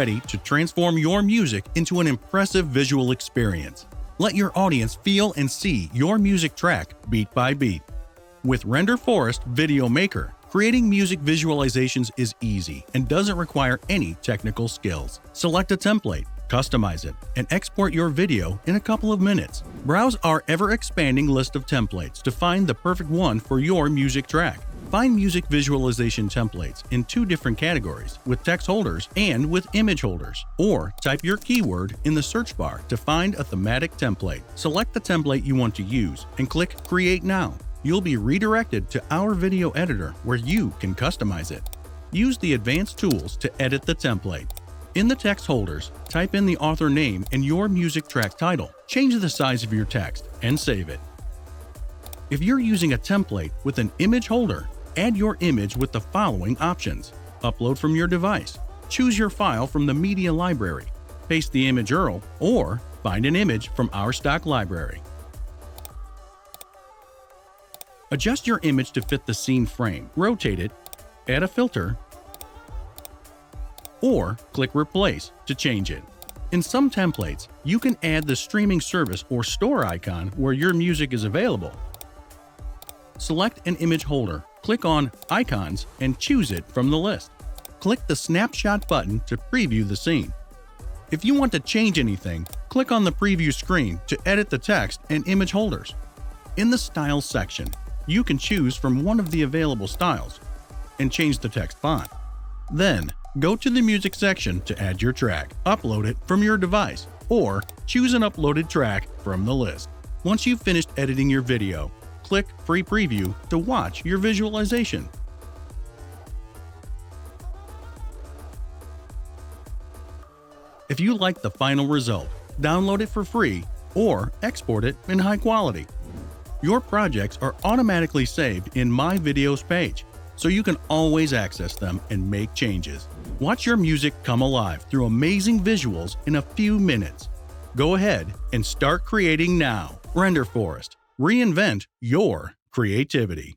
ready to transform your music into an impressive visual experience. Let your audience feel and see your music track beat by beat. With Renderforest Video Maker, creating music visualizations is easy and doesn't require any technical skills. Select a template, customize it, and export your video in a couple of minutes. Browse our ever-expanding list of templates to find the perfect one for your music track. Find music visualization templates in 2 different categories, with text holders and with image holders. Or type your keyword in the search bar to find a thematic template. Select the template you want to use and click Create Now. You'll be redirected to our video editor where you can customize it. Use the advanced tools to edit the template. In the text holders, type in the author name and your music track title. Change the size of your text and save it. If you're using a template with an image holder, add your image with the following options. Upload from your device. Choose your file from the media library. Paste the image URL or find an image from our stock library. Adjust your image to fit the scene frame. Rotate it, add a filter, or click Replace to change it. In some templates, you can add the streaming service or store icon where your music is available. Select an image holder, click on Icons, and choose it from the list. Click the Snapshot button to preview the scene. If you want to change anything, click on the preview screen to edit the text and image holders. In the Styles section, you can choose from one of the available styles and change the text font. Then, go to the Music section to add your track, upload it from your device, or choose an uploaded track from the list. Once you've finished editing your video, click Free Preview to watch your visualization. If you like the final result, download it for free or export it in high quality. Your projects are automatically saved in My Videos page, so you can always access them and make changes. Watch your music come alive through amazing visuals in a few minutes. Go ahead and start creating now. Renderforest. Reinvent your creativity.